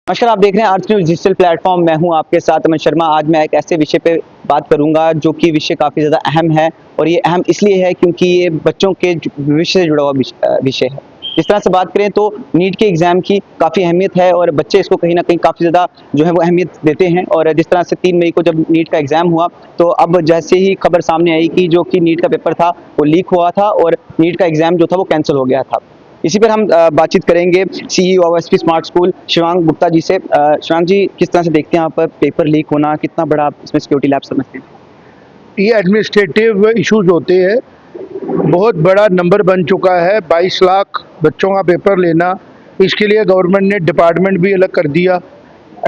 नमस्कार, आप देख रहे हैं अर्थ न्यूज़ डिजिटल प्लेटफॉर्म। मैं हूं आपके साथ अमन शर्मा। आज मैं एक ऐसे विषय पे बात करूंगा जो कि विषय काफ़ी ज़्यादा अहम है, और ये अहम इसलिए है क्योंकि ये बच्चों के भविष्य से जुड़ा हुआ विषय है। जिस तरह से बात करें तो नीट के एग्ज़ाम की काफ़ी अहमियत है, और बच्चे इसको कहीं न कहीं काफ़ी ज़्यादा जो है वो अहमियत देते हैं। और जिस तरह से 3 मई को जब नीट का एग्ज़ाम हुआ, तो अब जैसे ही खबर सामने आई कि जो कि नीट का पेपर था वो लीक हुआ था और नीट का एग्ज़ाम जो था वो कैंसल हो गया था। इसी पर हम बातचीत करेंगे CEO of SP smart school Shivang Gupta ji से। शिवांग जी, किस तरह से देखते हैं आप पेपर लीक होना, कितना बड़ा आप इसमें सिक्योरिटी लैप्स समझते हैं? ये एडमिनिस्ट्रेटिव इश्यूज होते हैं। बहुत बड़ा नंबर बन चुका है, 22 लाख बच्चों का पेपर लेना। इसके लिए गवर्नमेंट ने डिपार्टमेंट भी अलग कर दिया,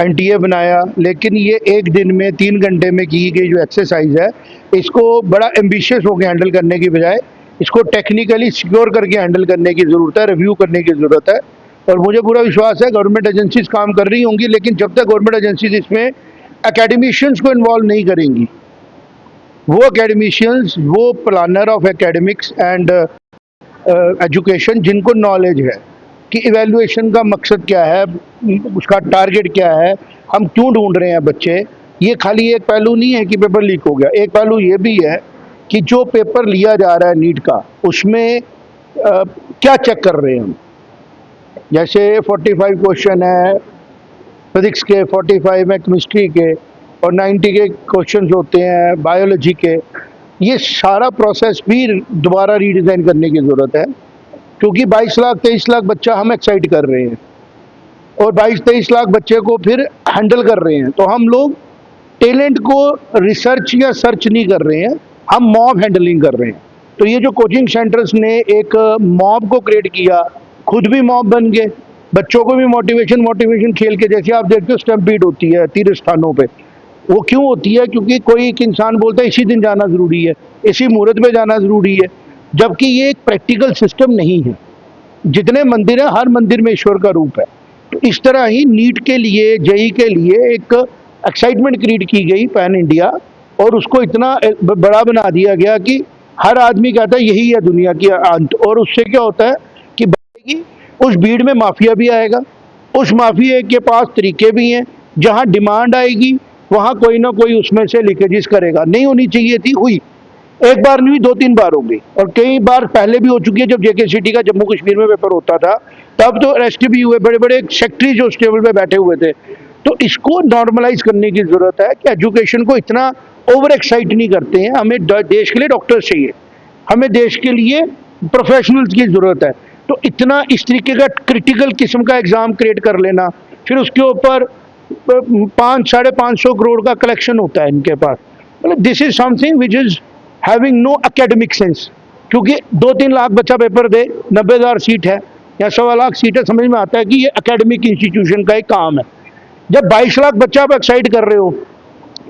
एनटीए बनाया, लेकिन ये एक दिन में 3 घंटे में की गई जो एक्सरसाइज है, इसको बड़ा एम्बिशियस होकर हैंडल करने की बजाय इसको टेक्निकली सिक्योर करके हैंडल करने की ज़रूरत है, रिव्यू करने की ज़रूरत है। और मुझे पूरा विश्वास है गवर्नमेंट एजेंसीज काम कर रही होंगी, लेकिन जब तक गवर्नमेंट एजेंसीज इसमें एकेडमिशियंस को इन्वॉल्व नहीं करेंगी, वो एकेडमिशियंस, वो planner of academics and education जिनको नॉलेज है कि इवैल्यूएशन का मकसद क्या है, उसका टारगेट क्या है, हम क्यों ढूंढ रहे हैं बच्चे। ये खाली एक पहलू नहीं है कि पेपर लीक हो गया, एक पहलू ये भी है कि जो पेपर लिया जा रहा है नीट का, उसमें क्या चेक कर रहे हैं हम। जैसे 45 क्वेश्चन है फिजिक्स के, 45 है केमिस्ट्री के, और 90 के क्वेश्चंस होते हैं बायोलॉजी के। ये सारा प्रोसेस भी दोबारा रीडिज़ाइन करने की ज़रूरत है, क्योंकि 22 लाख 23 लाख बच्चा हम एक्साइट कर रहे हैं और 22-23 लाख बच्चे को फिर हैंडल कर रहे हैं। तो हम लोग टैलेंट को रिसर्च या सर्च नहीं कर रहे हैं, हम मॉब हैंडलिंग कर रहे हैं। तो ये जो कोचिंग सेंटर्स ने एक मॉब को क्रिएट किया, खुद भी मॉब बन गए, बच्चों को भी मोटिवेशन खेल के, जैसे आप देखते हो स्टम्पीड होती है तीर्थ स्थानों पे, वो क्यों होती है? क्योंकि कोई एक इंसान बोलता है इसी दिन जाना ज़रूरी है, इसी मुहूर्त में जाना ज़रूरी है, जबकि ये एक प्रैक्टिकल सिस्टम नहीं है। जितने मंदिर हैं, हर मंदिर में ईश्वर का रूप है। तो इस तरह ही नीट के लिए, जेई के लिए एक एक्साइटमेंट क्रिएट की गई पैन इंडिया, और उसको इतना बड़ा बना दिया गया कि हर आदमी कहता है यही है दुनिया की अंत। और उससे क्या होता है कि उस भीड़ में माफिया भी आएगा, उस माफिया के पास तरीके भी हैं, जहां डिमांड आएगी वहां कोई ना कोई उसमें से लीकेजेस करेगा। नहीं होनी चाहिए थी, हुई। एक बार नहीं, 2-3 बार हो गई, और कई बार पहले भी हो चुकी है। जब जेके सिटी का जम्मू कश्मीर में पेपर होता था, तब तो अरेस्ट भी हुए बड़े बड़े सेक्रेटरी जो टेबल पे बैठे हुए थे। तो इसको नॉर्मलाइज करने की जरूरत है कि एजुकेशन को इतना ओवर एक्साइट नहीं करते हैं। हमें देश के लिए डॉक्टर्स चाहिए, हमें देश के लिए प्रोफेशनल्स की जरूरत है। तो इतना इस तरीके का क्रिटिकल किस्म का एग्जाम क्रिएट कर लेना, फिर उसके ऊपर 500-550 करोड़ का कलेक्शन होता है इनके पास, मतलब this is something which is having no academic sense. क्योंकि 2-3 लाख बच्चा पेपर दे, 90,000 सीट है या 1.25 लाख सीट है, समझ में आता है कि ये एकेडमिक इंस्टीट्यूशन का एक काम है। जब 22 लाख बच्चा आप एक्साइट कर रहे हो,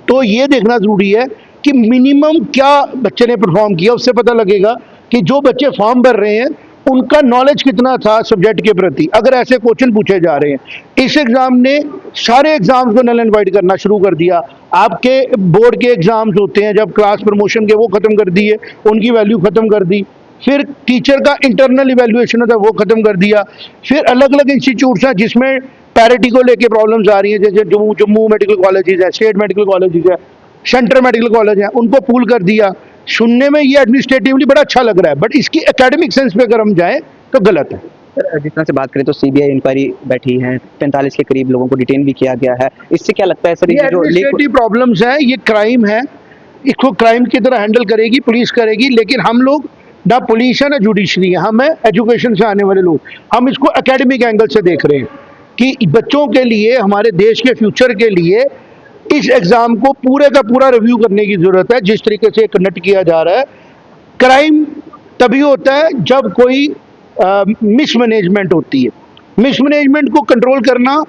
तो ये देखना जरूरी है कि मिनिमम क्या बच्चे ने परफॉर्म किया। उससे पता लगेगा कि जो बच्चे फॉर्म भर रहे हैं उनका नॉलेज कितना था सब्जेक्ट के प्रति, अगर ऐसे क्वेश्चन पूछे जा रहे हैं। इस एग्जाम ने सारे एग्जाम्स को नल एंड वाइड करना शुरू कर दिया। आपके बोर्ड के एग्जाम्स होते हैं जब क्लास प्रमोशन के, वो खत्म कर दिए, उनकी वैल्यू खत्म कर दी। फिर टीचर का इंटरनल इवेल्युएशन होता है, वो खत्म कर दिया। फिर अलग अलग इंस्टीट्यूट्स हैं जिसमें पैरिटी को लेके प्रॉब्लम्स आ रही हैं, जैसे जम्मू मेडिकल कॉलेजेस है, स्टेट मेडिकल कॉलेजेस है, सेंट्रल मेडिकल कॉलेज है, उनको पूल कर दिया। सुनने में ये एडमिनिस्ट्रेटिवली बड़ा अच्छा लग रहा है, बट इसकी एकेडमिक सेंस पे अगर हम जाएं तो गलत है। सर, जिस तरह से बात करें तो सीबीआई इंक्वायरी बैठी है, 45 के करीब लोगों को डिटेन भी किया गया है। इससे क्या लगता है सर, ये ये जो एडमिनिस्ट्रेटिव प्रॉब्लम्स है, ये क्राइम है, इसको क्राइम की तरह हैंडल करेगी पुलिस, करेगी। लेकिन हम लोग ना पुलिस है ना जुडिशरी है, हम है एजुकेशन से आने वाले लोग। हम इसको एकेडमिक एंगल से देख रहे हैं कि बच्चों के लिए, हमारे देश के फ्यूचर के लिए इस एग्जाम को पूरे का पूरा रिव्यू करने की जरूरत है। जिस तरीके से कंडक्ट किया जा रहा है, क्राइम तभी होता है जब कोई मिसमैनेजमेंट होती है। मिसमैनेजमेंट को कंट्रोल करना,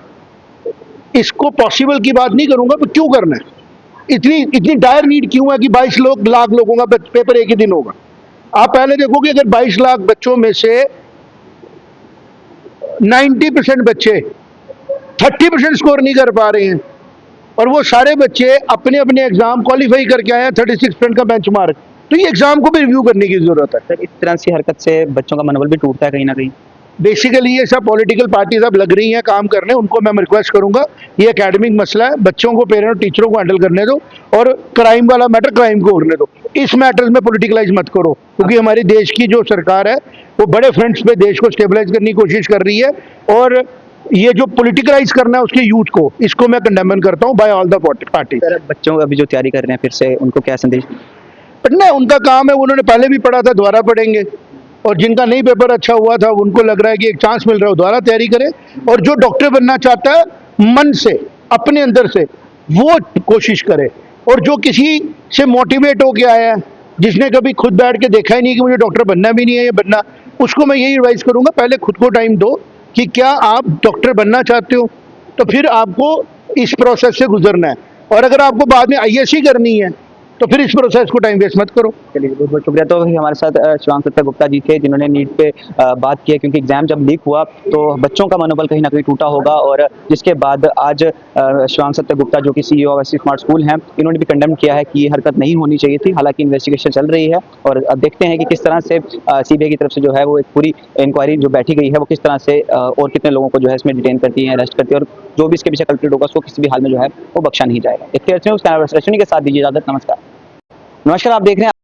इसको पॉसिबल की बात नहीं करूंगा, पर क्यों करना है? इतनी इतनी डायर नीड क्यों है कि 22 लाख लोगों का पेपर एक ही दिन होगा? आप पहले देखो कि अगर 22 लाख बच्चों में से 90% बच्चे 30% स्कोर नहीं कर पा रहे हैं, और वो सारे बच्चे अपने अपने एग्जाम क्वालिफाई करके आए हैं 36% का बेंचमार्क, तो ये एग्जाम को भी रिव्यू करने की जरूरत है। सर, इस तरह की हरकत से बच्चों का मनोबल भी टूटता है कहीं ना कहीं। बेसिकली ये सब पॉलिटिकल पार्टीज अब लग रही हैं काम करने, उनको मैं रिक्वेस्ट करूंगा ये एकेडमिक मसला है, बच्चों को पेरेंट और टीचरों को हैंडल करने दो और क्राइम वाला मैटर क्राइम को उड़ने दो, इस मैटर्स में पॉलिटिकलाइज मत करो, क्योंकि हमारी देश की जो सरकार है वो बड़े फ्रंट्स पे देश को स्टेबलाइज करने की कोशिश कर रही है और ये जो पॉलिटिकलाइज करना है उसके यूथ को, इसको मैं कंडेमन करता हूँ by all the party. Sir बच्चों अभी जो तैयारी कर रहे हैं फिर से उनको क्या संदेश? पढ़ना है उनका काम है, उन्होंने पहले भी पढ़ा था दोबारा पढ़ेंगे, और जिनका नहीं पेपर अच्छा हुआ था उनको लग रहा है कि एक चांस मिल रहा है दोबारा तैयारी करें, और जो डॉक्टर बनना चाहता है मन से अपने अंदर से वो कोशिश करे, और जो किसी से मोटिवेट होके आया है जिसने कभी खुद बैठ के देखा ही नहीं कि मुझे डॉक्टर बनना भी नहीं है ये बनना, उसको मैं यही एडवाइस करूंगा पहले खुद को टाइम दो कि क्या आप डॉक्टर बनना चाहते हो, तो फिर आपको इस प्रोसेस से गुजरना है, और अगर आपको बाद में आईएससी करनी है तो फिर इस प्रोसेस को टाइम वेस्ट मत करो। चलिए बहुत बहुत शुक्रिया। तो अभी हमारे साथ शिवांग सत्ता गुप्ता जी थे जिन्होंने नीट पे बात की है, क्योंकि एग्जाम जब लीक हुआ तो बच्चों का मनोबल कहीं ना कहीं टूटा होगा, और जिसके बाद आज शिवांग सत्ता गुप्ता जो कि CEO of SC smart school हैं, इन्होंने भी कंडेम किया है कि ये हरकत नहीं होनी चाहिए थी। हालांकि इन्वेस्टिगेशन चल रही है और अब देखते हैं कि किस तरह से सीबीआई की तरफ से जो है वो एक पूरी इंक्वायरी जो बैठी गई है वो किस तरह से और कितने लोगों को जो है इसमें डिटेन करती है, अरेस्ट करती है, और जो भी इसके पीछे कल्प्रिट होगा उसको किसी भी हाल में जो है वो बख्शा नहीं जाएगा। एक रश्मि के साथ दीजिए इजाजत। नमस्कार। नमस्कार, आप देख रहे हैं